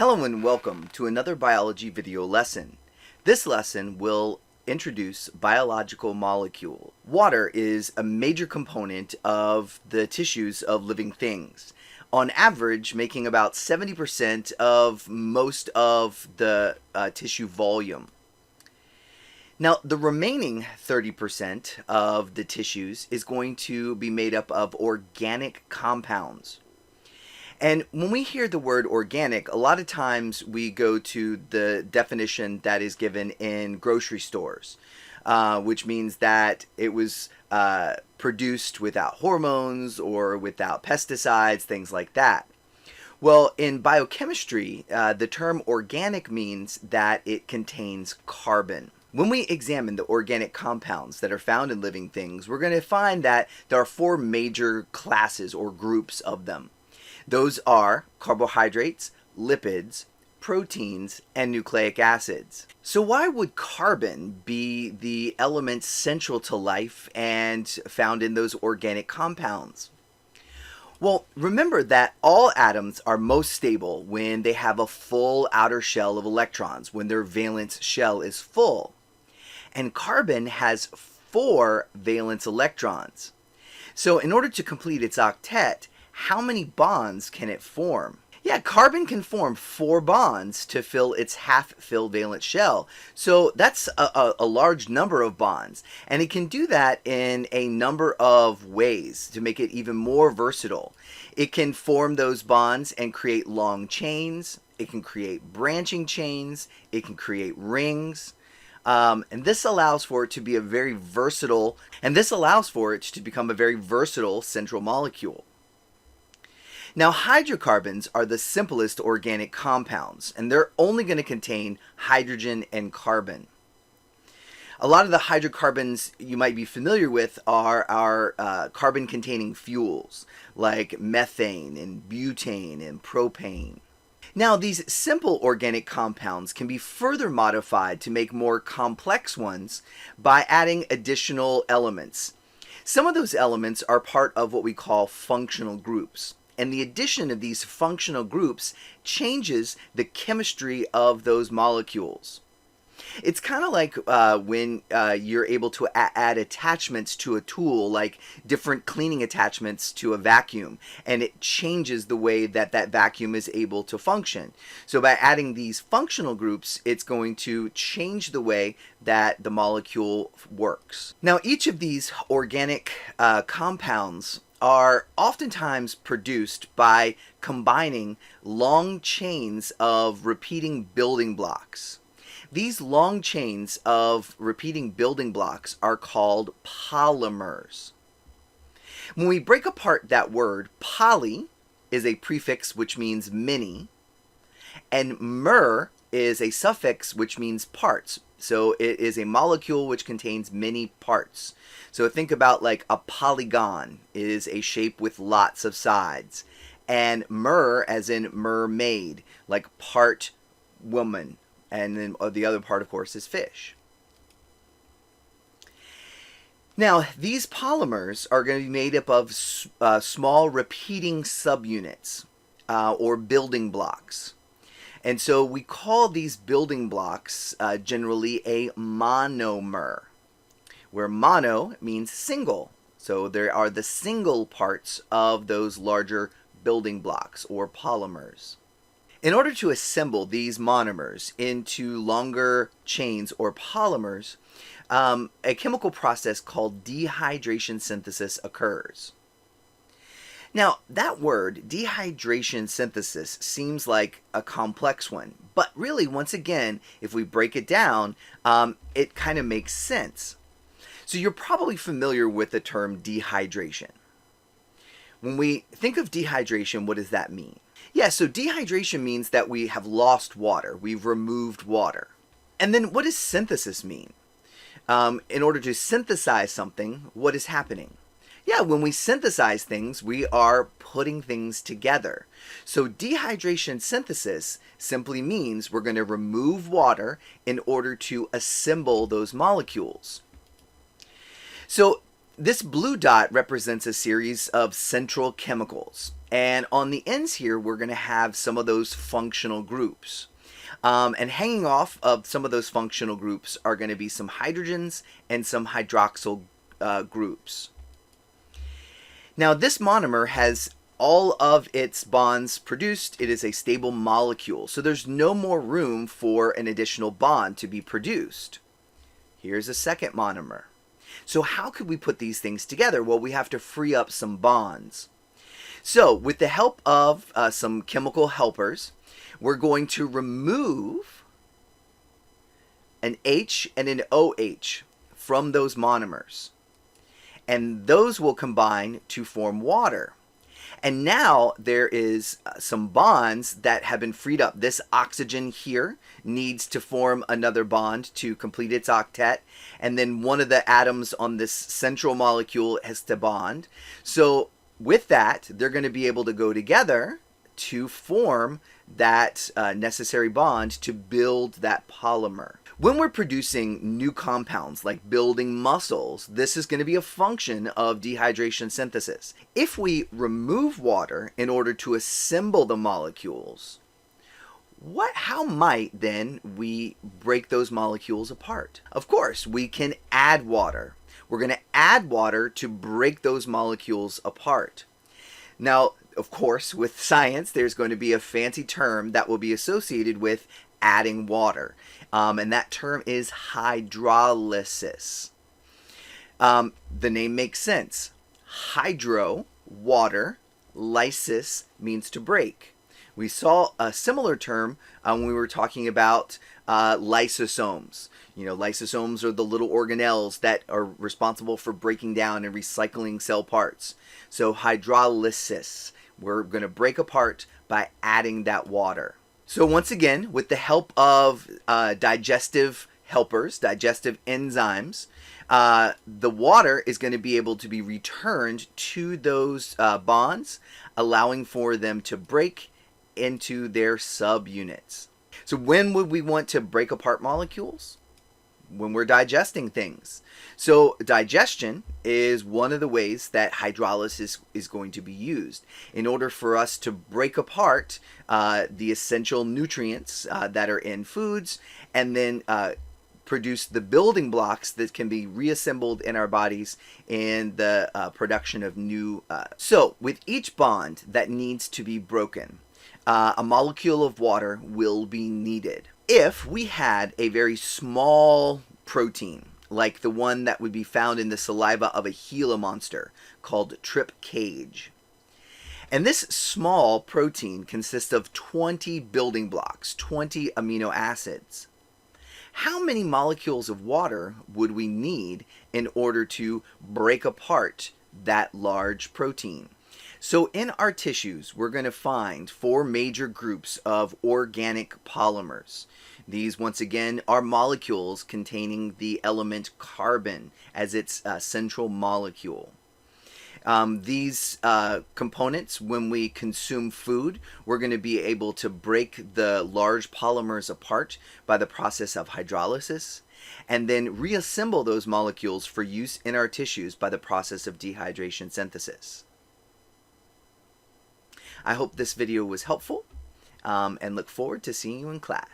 Hello and welcome to another biology video lesson. This lesson will introduce biological molecule. Water is a major component of the tissues of living things, on average making about 70% of most of the tissue volume. Now, the remaining 30% of the tissues is going to be made up of organic compounds. And when we hear the word organic, a lot of times we go to the definition that is given in grocery stores, which means that it was produced without hormones or without pesticides, things like that. Well, in biochemistry, the term organic means that it contains carbon. When we examine the organic compounds that are found in living things, we're going to find that there are four major classes or groups of them. Those are carbohydrates, lipids, proteins, and nucleic acids. So why would carbon be the element central to life and found in those organic compounds? Well, remember that all atoms are most stable when they have a full outer shell of electrons, when their valence shell is full. And carbon has 4 valence electrons. So in order to complete its octet, how many bonds can it form? Yeah, carbon can form 4 bonds to fill its half-filled valence shell. So that's a large number of bonds. And it can do that in a number of ways to make it even more versatile. It can form those bonds and create long chains. It can create branching chains. It can create rings. And this allows for it to be a very versatile, and this allows for it to become a very versatile central molecule. Now, hydrocarbons are the simplest organic compounds, and they're only going to contain hydrogen and carbon. A lot of the hydrocarbons you might be familiar with are our carbon-containing fuels, like methane and butane and propane. Now, these simple organic compounds can be further modified to make more complex ones by adding additional elements. Some of those elements are part of what we call functional groups. And the addition of these functional groups changes the chemistry of those molecules. It's kind of like when you're able to add attachments to a tool, like different cleaning attachments to a vacuum, and it changes the way that that vacuum is able to function. So by adding these functional groups, it's going to change the way that the molecule works. Now, each of these organic compounds are oftentimes produced by combining long chains of repeating building blocks. These long chains of repeating building blocks are called polymers. When we break apart that word, poly is a prefix which means many, and mer is a suffix which means parts. So it is a molecule which contains many parts. So think about like a polygon is a shape with lots of sides. And mer as in mermaid, like part woman. And then the other part, of course, is fish. Now, these polymers are going to be made up of small repeating subunits or building blocks. And so we call these building blocks generally a monomer, where mono means single. So there are the single parts of those larger building blocks or polymers. In order to assemble these monomers into longer chains or polymers, a chemical process called dehydration synthesis occurs. Now, that word, dehydration synthesis, seems like a complex one, but really, once again, if we break it down, it kind of makes sense. So you're probably familiar with the term dehydration. When we think of dehydration, what does that mean? Yeah, so dehydration means that we have lost water, we've removed water. And then what does synthesis mean? In order to synthesize something, what is happening? Yeah, when we synthesize things, we are putting things together. So dehydration synthesis simply means we're going to remove water in order to assemble those molecules. So this blue dot represents a series of central chemicals. And on the ends here, we're going to have some of those functional groups. And hanging off of some of those functional groups are going to be some hydrogens and some hydroxyl groups. Now, this monomer has all of its bonds produced. It is a stable molecule, so there's no more room for an additional bond to be produced. Here's a second monomer. So how could we put these things together? Well, we have to free up some bonds. So with the help of some chemical helpers, we're going to remove an H and an OH from those monomers. And those will combine to form water. And now there is some bonds that have been freed up. This oxygen here needs to form another bond to complete its octet. And then one of the atoms on this central molecule has to bond. So with that, they're going to be able to go together to form that necessary bond to build that polymer. When we're producing new compounds like building muscles, this is going to be a function of dehydration synthesis. If we remove water in order to assemble the molecules, how might then we break those molecules apart? Of course, we can add water. We're going to add water to break those molecules apart. Now, of course, with science, there's going to be a fancy term that will be associated with adding water. And that term is hydrolysis. The name makes sense. Hydro, water, lysis means to break. We saw a similar term when we were talking about lysosomes. You know, lysosomes are the little organelles that are responsible for breaking down and recycling cell parts. So hydrolysis, we're going to break apart by adding that water. So once again, with the help of digestive helpers, digestive enzymes, the water is going to be able to be returned to those bonds, allowing for them to break into their subunits. So when would we want to break apart molecules? When we're digesting things. So digestion is one of the ways that hydrolysis is going to be used in order for us to break apart the essential nutrients that are in foods and then produce the building blocks that can be reassembled in our bodies in the production of new. So with each bond that needs to be broken, a molecule of water will be needed. If we had a very small protein, like the one that would be found in the saliva of a Gila monster called tryptase, and this small protein consists of 20 building blocks, 20 amino acids, how many molecules of water would we need in order to break apart that large protein? So in our tissues, we're going to find 4 major groups of organic polymers. These, once again, are molecules containing the element carbon as its central molecule. These components, when we consume food, we're going to be able to break the large polymers apart by the process of hydrolysis, and then reassemble those molecules for use in our tissues by the process of dehydration synthesis. I hope this video was helpful and look forward to seeing you in class.